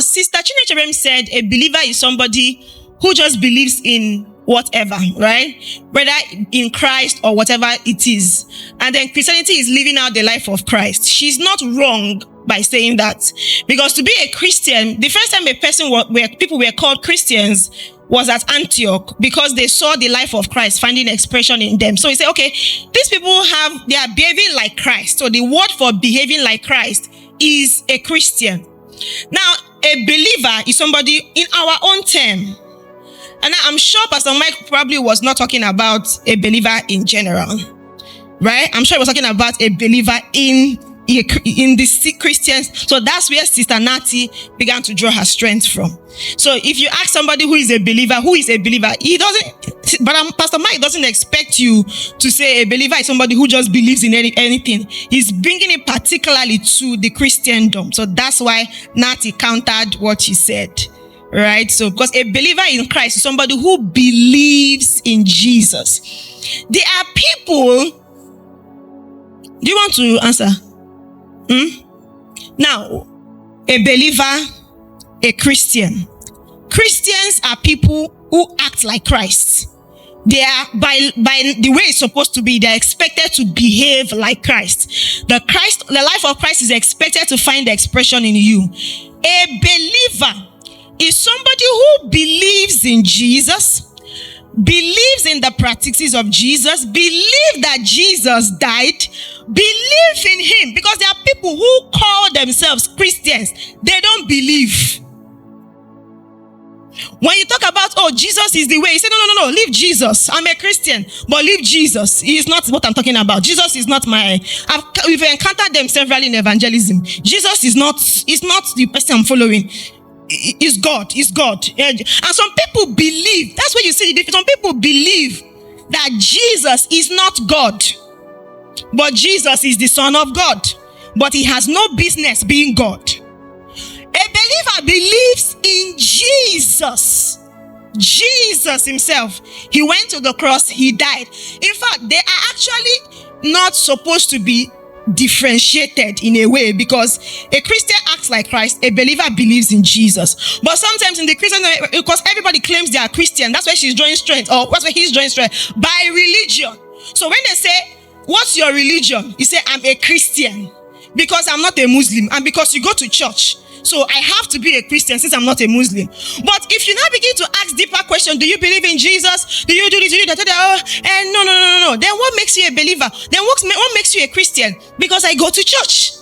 Sister Chinechere said a believer is somebody who just believes in whatever, right? Whether in Christ or whatever it is. And then Christianity is living out the life of Christ. She's not wrong by saying that. Because to be a Christian, the first time people were called Christians was at Antioch, because they saw the life of Christ finding expression in them. So he said, okay, these people they are behaving like Christ. So the word for behaving like Christ is a Christian. Now, a believer is somebody in our own term. And I'm sure Pastor Mike probably was not talking about a believer in general, right? I'm sure he was talking about a believer in the Christians. So that's where Sister Nati began to draw her strength from. So if you ask somebody who is a believer, Pastor Mike doesn't expect you to say a believer is somebody who just believes in anything. He's bringing it particularly to the Christendom. So that's why Nati countered what she said. Right? So, because a believer in Christ is somebody who believes in Jesus. There are people. Do you want to answer? Now, a believer, a Christian. Christians are people who act like Christ. They are, by the way it's supposed to be, they're expected to behave like Christ. The life of Christ is expected to find expression in you. A believer is somebody who believes in Jesus, believes in the practices of Jesus, believes that Jesus died, believe in him. Because there are people who call themselves Christians, they don't believe. When you talk about, Jesus is the way, you say, no, leave Jesus. I'm a Christian, but leave Jesus. He is not what I'm talking about. Jesus is not we've encountered them severally in evangelism. Jesus is not the person I'm following. Is God. And some people believe, that's where you see the difference. Some people believe that Jesus is not God, but Jesus is the Son of God, but he has no business being God. A believer believes in Jesus himself. He went to the cross, he died. In fact, they are actually not supposed to be differentiated in a way, because a Christian acts like Christ, a believer believes in Jesus. But sometimes in the Christian, because everybody claims they are Christian, that's where she's drawing strength, or that's where he's drawing strength, by religion. So when they say, what's your religion? You say, I'm a Christian because I'm not a Muslim, and because you go to church, so I have to be a Christian since I'm not a Muslim. But if you now begin to ask deeper questions, do you believe in Jesus? Do you do this? Do you do that? No. Then what makes you a believer? Then what makes you a Christian? Because I go to church.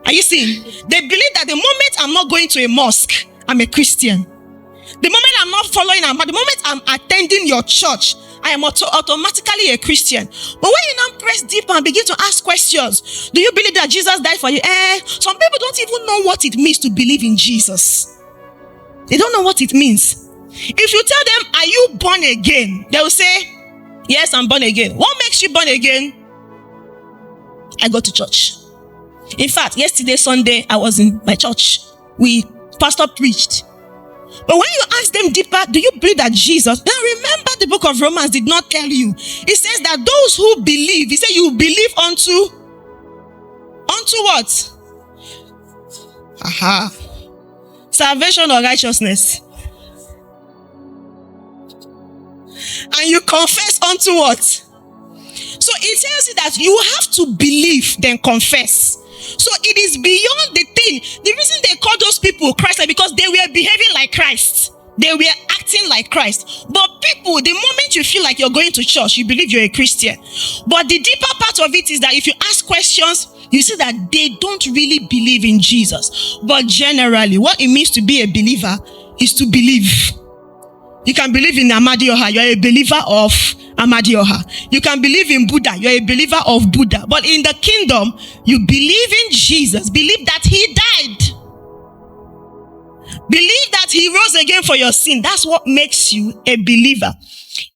Are you seeing? They believe that the moment I'm not going to a mosque, I'm a Christian. The moment I'm not following, the moment I'm attending your church, I am automatically a Christian. But when you now press deeper and begin to ask questions, do you believe that Jesus died for you? Some people don't even know what it means to believe in Jesus. They don't know what it means. If you tell them, are you born again? They will say, yes, I'm born again. What makes you born again? I go to church. In fact, yesterday, Sunday, I was in my church. Pastor preached. But when you ask them deeper, do you believe that Jesus? Now remember, the book of Romans did not tell you. It says that those who believe, he said you believe unto what? Salvation or righteousness. And you confess unto what? So it tells you that you have to believe, then confess. So it is beyond the thing. The reason they call those people Christ, because they were behaving like Christ. They were acting like Christ. But people, the moment you feel like you're going to church, you believe you're a Christian. But the deeper part of it is that if you ask questions, you see that they don't really believe in Jesus. But generally, what it means to be a believer is to believe. You can believe in Amadioha, you're a believer of Amadioha. You can believe in Buddha, you're a believer of Buddha. But in the kingdom, you believe in Jesus, believe that he died. Believe that he rose again for your sin. That's what makes you a believer.